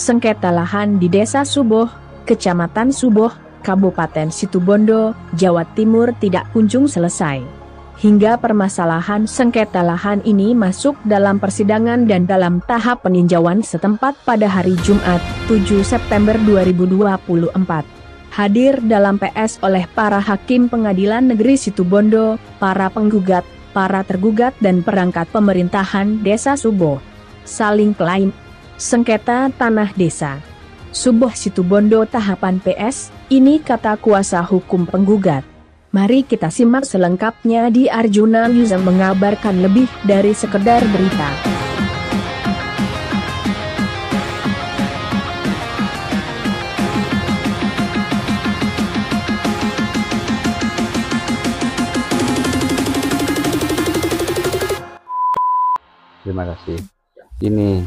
sengketa lahan di Desa Suboh, Kecamatan Suboh, Kabupaten Situbondo, Jawa Timur tidak kunjung selesai. Hingga permasalahan sengketa lahan ini masuk dalam persidangan dan dalam tahap peninjauan setempat pada hari Jumat, 7 September 2024. Hadir dalam PS oleh para hakim Pengadilan Negeri Situbondo, para penggugat, para tergugat dan perangkat pemerintahan Desa Suboh. Saling klaim sengketa tanah desa Suboh Situbondo tahapan PS, ini kata kuasa hukum penggugat. Mari kita simak selengkapnya di Arjuna News yang mengabarkan lebih dari sekedar berita. Terima kasih. Ini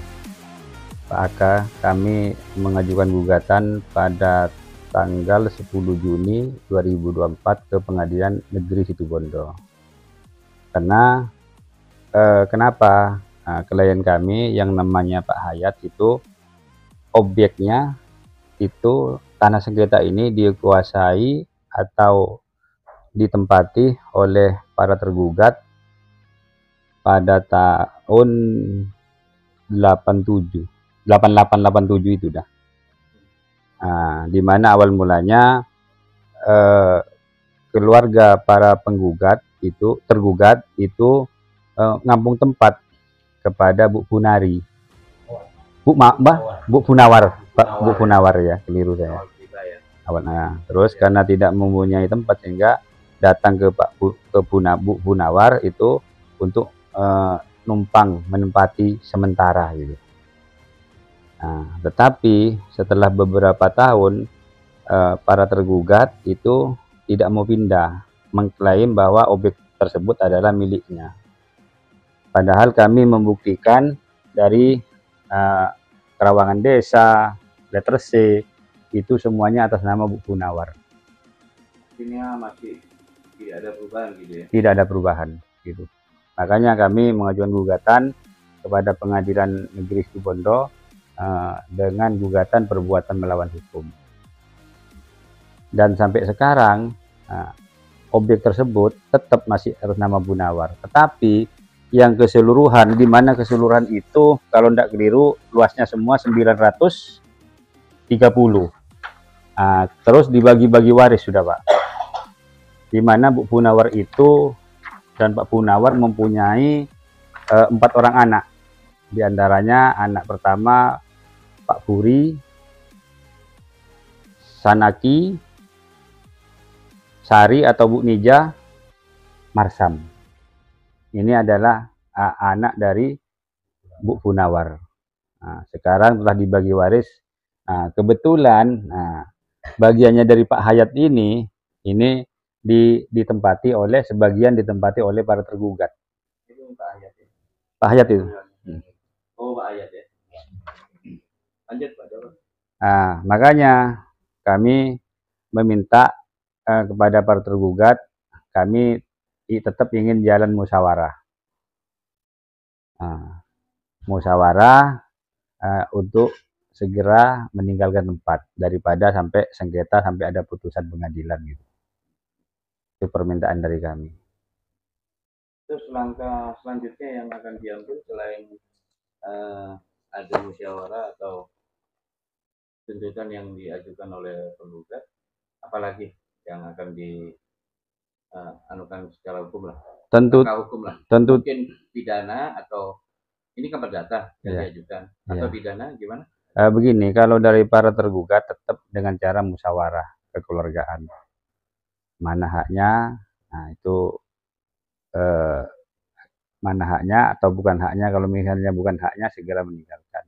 Pak Aka, kami mengajukan gugatan pada tanggal 10 Juni 2024 ke Pengadilan Negeri Situbondo. Karena kenapa? Klien kami yang namanya Pak Hayat itu objeknya itu tanah sengketa ini dikuasai atau ditempati oleh para tergugat pada tahun 8887 itu dah. Di mana awal mulanya keluarga para tergugat itu ngampung tempat kepada Bu Punari, Bu Punawar, Bu Punawar ya, keliru saya. Terus karena tidak mempunyai tempat sehingga datang ke Bu Punawar itu untuk numpang menempati sementara gitu. Tetapi setelah beberapa tahun para tergugat itu tidak mau pindah, mengklaim bahwa objek tersebut adalah miliknya. Padahal kami membuktikan dari kerawangan desa, letter C, itu semuanya atas nama Bu Punawar. Ini masih tidak ada perubahan gitu ya? Tidak ada perubahan gitu. Makanya kami mengajukan gugatan kepada Pengadilan Negeri Situbondo dengan gugatan perbuatan melawan hukum. Dan sampai sekarang objek tersebut tetap masih atas nama Punawar. Tetapi yang keseluruhan, di mana keseluruhan itu kalau tidak keliru luasnya semua 930. Terus dibagi-bagi waris sudah Pak. Di mana Bu Punawar itu dan Pak Punawar mempunyai 4 orang anak. Di antaranya anak pertama Pak Puri, Sanaki, Sari atau Bu Nija, Marsam. Ini adalah anak dari Bu Punawar. Sekarang telah dibagi waris. Kebetulan bagiannya dari Pak Hayat ini ditempati oleh para tergugat. Itu Pak Hayat ya? Pak Hayat itu. Oh, Pak Hayat ya. Lanjut Pak. Makanya kami meminta kepada para tergugat, kami tetap ingin jalan musyawarah. Musyawarah untuk segera meninggalkan tempat daripada sampai sengketa sampai ada putusan pengadilan gitu. Itu permintaan dari kami. Terus langkah selanjutnya yang akan diambil selain ada musyawarah atau tuntutan yang diajukan oleh penggugat, apalagi yang akan dianukan secara hukum lah? Tentu mungkin pidana atau ini kan perdata yang diajukan atau pidana gimana? Begini, kalau dari para tergugat tetap dengan cara musyawarah kekeluargaan. Mana haknya, itu mana haknya atau bukan haknya. Kalau misalnya bukan haknya segera meninggalkan.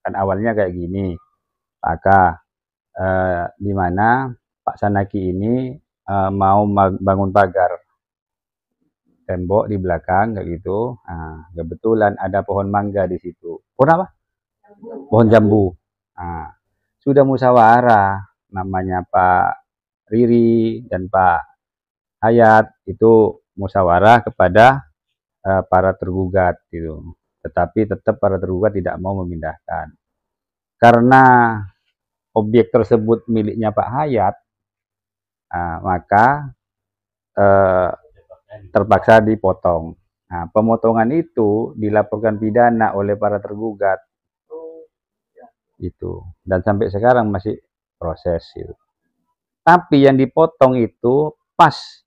Kan awalnya kayak gini, Pak, di mana Pak Sanaki ini mau bangun pagar tembok di belakang kayak gitu. Kebetulan ada pohon mangga di situ. Pohon apa? Pohon jambu. Sudah musyawarah, namanya Pak Riri dan Pak Hayat itu musyawarah kepada para tergugat gitu. Tetapi tetap para tergugat tidak mau memindahkan. karena objek tersebut miliknya Pak Hayat, maka terpaksa dipotong. Nah, pemotongan itu dilaporkan pidana oleh para tergugat. Itu. Dan sampai sekarang masih proses itu. Tapi yang dipotong itu pas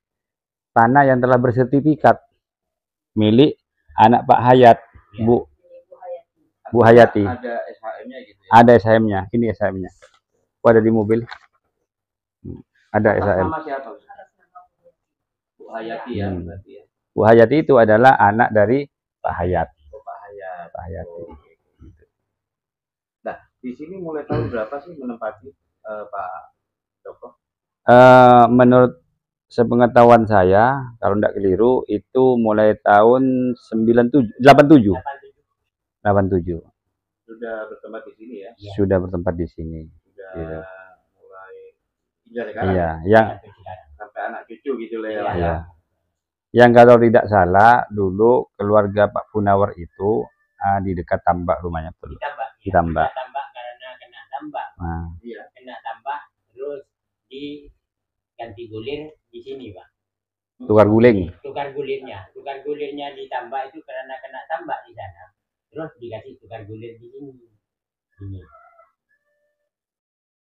tanah yang telah bersertifikat milik anak Pak Hayat, Bu Hayati. Ada SHM-nya gitu ya? Ada SHM-nya. Ini SHM-nya. Ada di mobil. Ada SHM. Nama siapa? Bu Hayati ya, berarti ya. Bu Hayati itu adalah anak dari Pak Hayat. Oh, Pak Hayat. Pak Hayati. Nah, di sini mulai tahun berapa sih menempati Pak Joko? Menurut sepengetahuan saya, kalau tidak keliru, itu mulai tahun 87. Sudah bertempat di sini ya? Sudah bertempat di sini. Sudah Gitu. mulai hingga sekarang. Iya, yang sampai anak cucu gitu lah ya. Iya. Yang kalau tidak salah dulu keluarga Pak Punawar itu di dekat tambak rumahnya betul. Di tambak. Tambak karena kena tambak. Nah. Iya. Kena tambak terus diganti gulir di sini, Pak. Tukar guling. Tukar gulirnya di tambak itu karena kena tambak di sana. Terus dikasih tukar gulir di sini. Ini.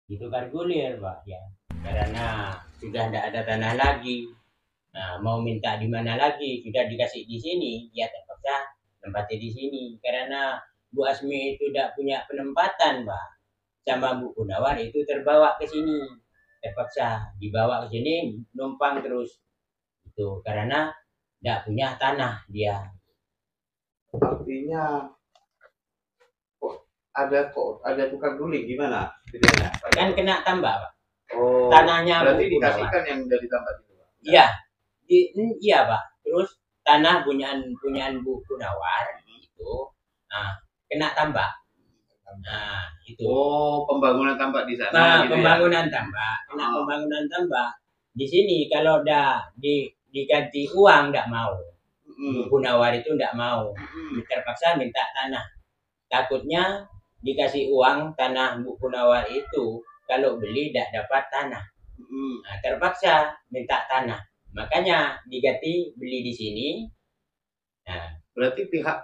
Ditukar gulir, Pak, ya. Karena sudah tidak ada tanah lagi. Nah, mau minta di mana lagi? Sudah dikasih di sini, dia terpaksa tempatnya di sini. Karena Bu Asmi itu tidak punya penempatan, Pak. Sama Bu Punawar itu terbawa ke sini. Terpaksa dibawa ke sini, numpang terus. Itu karena tidak punya tanah dia. Artinya kok ada tukar guling gimana? Kan kena tambak, Pak. Oh, tanahnya berarti Bu Punawar. dikasihkan yang dari tambak itu, Pak? Iya. Iya, Pak. Terus tanah punyaan Bu Punawar itu kena tambak. Nah, itu. Oh, pembangunan tambak di sana. Nah, gitu pembangunan ya? tambak. Kena pembangunan tambak. Di sini kalau udah diganti uang tidak mau. Bu Punawar itu tidak mau. Terpaksa minta tanah. Takutnya dikasih uang tanah Bu Punawar itu kalau beli tidak dapat tanah. Nah, terpaksa minta tanah. Makanya diganti beli di sini. Nah, berarti pihak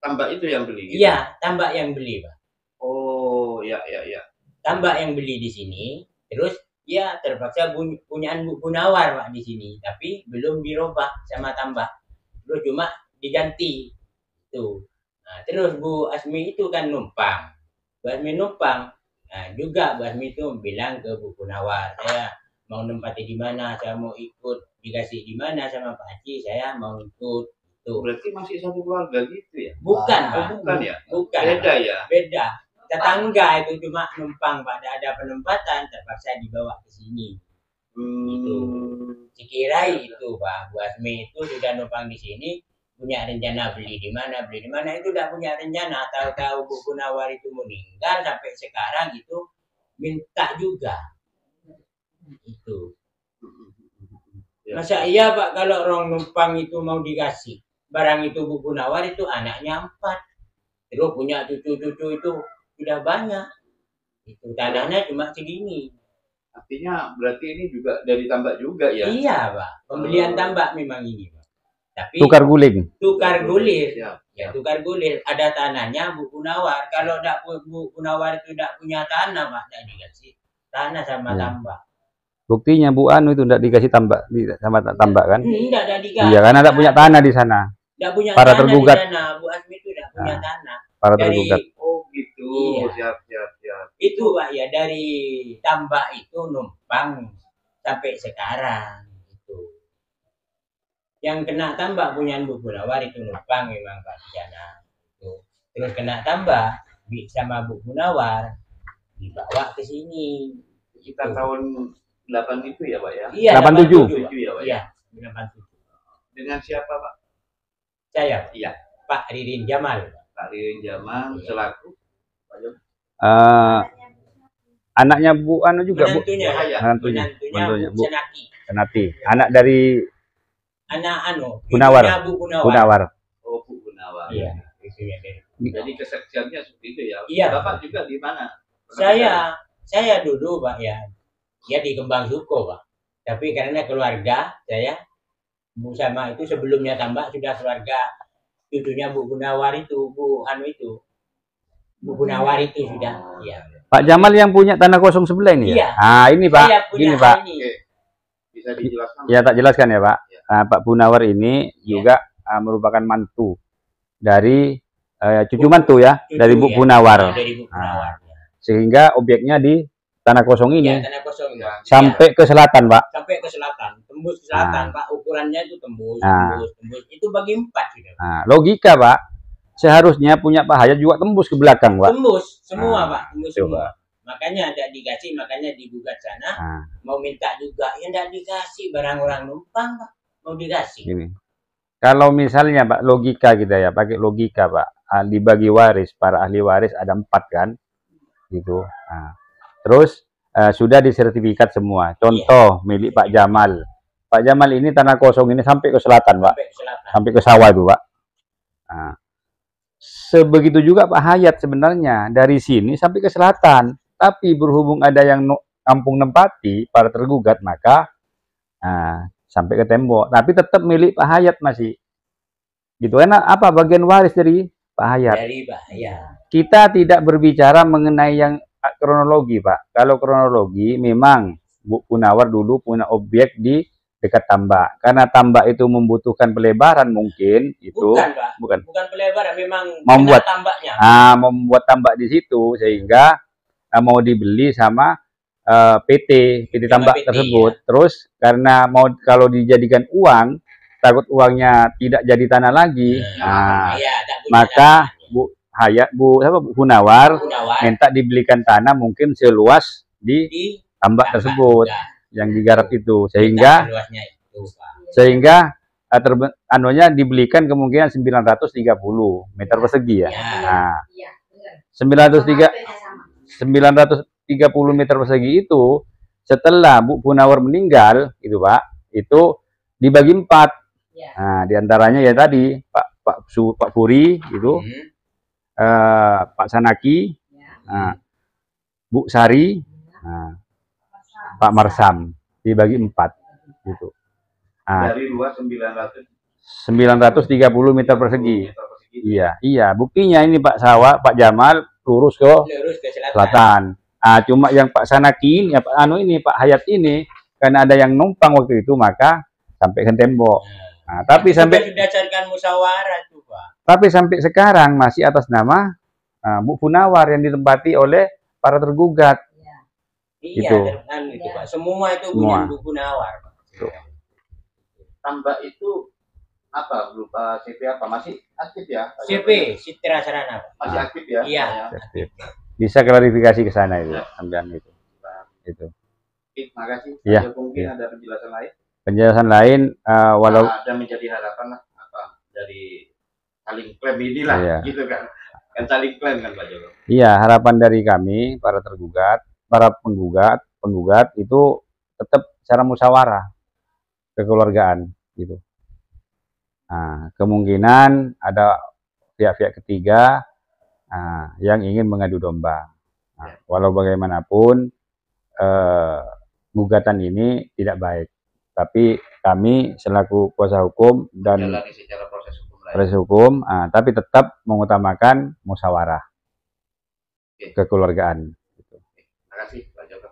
tambak itu yang beli? Gitu? Iya, tambak yang beli, Pak. Oh, ya. Tambak yang beli di sini, terus ya terpaksa punyaan Bu Punawar, Pak, di sini. Tapi belum dirubah sama tambak. Terus cuma diganti. Tuh. Nah, terus Bu Asmi itu kan numpang. Bu Asmi numpang. Nah, juga Bu Asmi itu bilang ke Bu Punawar, saya mau nempati di mana, saya mau ikut dikasih di mana sama Pak Haji, saya mau ikut. Tuh. Berarti masih satu keluarga gitu ya? Bukan, Pak. Bukan ya? Bukan. Beda ya? Beda. Tetangga itu cuma numpang, Pak. Ada penempatan, terpaksa dibawa ke sini. Itu. Cikirai itu, Pak. Bu Asmi itu sudah numpang di sini, punya rencana beli di mana itu udah punya rencana. Tahu-tahu Bu Punawar itu meninggal sampai sekarang itu minta juga. Itu. Masa iya, Pak, kalau orang numpang itu mau dikasih barang itu Bu Punawar itu anaknya 4. Terus punya cucu-cucu itu sudah banyak. Itu tanahnya cuma segini. Artinya berarti ini juga dari tambak juga ya? Iya, Pak. Pembelian tambak memang ini, Pak. Tapi Tukar guling. Tukar gulir. Ya. Ya, tukar gulir. Ada tanahnya Bu Punawar. Kalau Bu Punawar itu tidak punya tanah, Pak, tidak dikasih tanah sama tambak. Buktinya Bu Anu itu tidak dikasih tambak sama tambak kan? Tidak dikasih. Iya, karena tidak punya tanah di sana. Tidak punya Para tanah tergugat. di sana. Bu Asmi itu tidak punya tanah. Para tergugat. Oh gitu. Iya. Siap. Itu, Pak, ya dari tambak itu numpang sampai sekarang. Itu. Yang kena tambak punya Bu Punawar itu numpang memang, Pak, di sana. Itu. Terus kena tambak sama Bu Punawar dibawa ke sini. Kita tahun 8 itu ya, Pak ya? Iya, 87. 87 ya, Pak? Iya, 87. Dengan siapa, Pak? Saya, Iya. Pak Ririn Jamal. Pak Ririn Jamal selaku Anaknya Bu Anu juga, Bu. Menantunya Bu Senaki. Senati. Anak dari Anak Punawar. Bu Punawar. Oh, Bu Punawar. Iya, istrinya dari Jadi kesaksiannya seperti itu ya. Iya. Bapak juga di mana? Saya dulu Pak ya di Kembang Suko Pak. Tapi karena keluarga saya Bu sama itu sebelumnya tambah sudah keluarga cucunya Bu Gunawar itu, Bu Gunawar itu sudah. Iya. Pak Jamal yang punya tanah kosong sebelah ini Iya. ya? Ah, ini Pak. Saya punya Ini Pak. ini. Bisa dijelaskan? Ya, tak jelaskan ya Pak. Ya. Pak Gunawar ini juga merupakan mantu dari cucu mantu ya, Cucu, dari Bu ya. Gunawar. Dari Bu Gunawar. Sehingga objeknya di tanah kosong ini Ya, tanah kosong ya. sampai ke selatan Pak. Sampai ke selatan, tembus ke selatan Pak. Ukurannya itu tembus. Itu bagi 4 sudah. Nah, logika Pak, seharusnya punya Pak Hayat juga tembus ke belakang Pak. Tembus semua Pak, tembus coba. semua. Makanya tidak dikasih, makanya digugat sana. Mau minta juga, ya tidak dikasih, barang orang numpang Pak. Mau dikasih. Gini. Kalau misalnya Pak, logika kita ya, pakai logika Pak, dibagi waris, para ahli waris ada 4 kan, gitu. Nah, terus sudah disertifikat semua. Contoh milik Pak Jamal. Pak Jamal ini tanah kosong ini sampai ke selatan Pak, sampai ke sawah itu Pak. Nah, sebegitu juga Pak Hayat sebenarnya dari sini sampai ke selatan. Tapi berhubung ada yang kampung nempati para tergugat, maka sampai ke tembok. Tapi tetap milik Pak Hayat masih. Gitu enak apa bagian waris dari Pak Hayat. Dari Pak Hayat. Kita tidak berbicara mengenai yang kronologi Pak. Kalau kronologi memang Bu Gunawar dulu punya objek di dekat tambak. Karena tambak itu membutuhkan pelebaran mungkin itu. Bukan pelebaran, memang membuat tambaknya. Membuat tambak di situ sehingga mau dibeli sama PT tambak tersebut. Ya. Terus karena mau kalau dijadikan uang, takut uangnya tidak jadi tanah lagi. Maka Bu Hayat, Bu Gunawar minta dibelikan tanah mungkin seluas di tambak tersebut yang digarap itu, sehingga dibelikan kemungkinan 930 meter persegi ya. Nah, 930 meter persegi itu setelah Bu Gunawar meninggal itu Pak, itu dibagi 4. Nah, diantaranya ya tadi Pak Puri itu, Pak Sanaki, Bu Sari, Pak Marsam, dibagi 4 gitu. Dari luas 930 meter persegi. Iya, buktinya ini Pak Pak Jamal lurus ke selatan. Cuma yang Pak Sanaki ya Pak Pak Hayat ini karena ada yang numpang waktu itu maka sampai ke tembok. Tapi sampai sudah carikan musyawarah tuh Pak. Tapi sampai sekarang masih atas nama Bu Gunawar yang ditempati oleh para tergugat. Iya, gitu. Itu Pak. Semua itu punya Bu Gunawar. Tambak itu apa berupa CP apa masih aktif ya? CP Citra Sarana masih aktif ya? Iya. Aktif. Bisa klarifikasi ke sana itu, sampean itu. Itu. Terima kasih. Ya. Mungkin ada penjelasan lain? Penjelasan lain, walau ada menjadi harapan lah apa dari saling klaim inilah, gitu kan? Kan saling klaim kan Pak Joko? Iya, harapan dari kami para tergugat, para penggugat itu tetap secara musyawarah kekeluargaan gitu. Nah, kemungkinan ada pihak-pihak ketiga yang ingin mengadu domba. Walau bagaimanapun gugatan ini tidak baik, tapi kami selaku kuasa hukum dan proses hukum, tapi tetap mengutamakan musyawarah kekeluargaan. Terima kasih Pak Joko.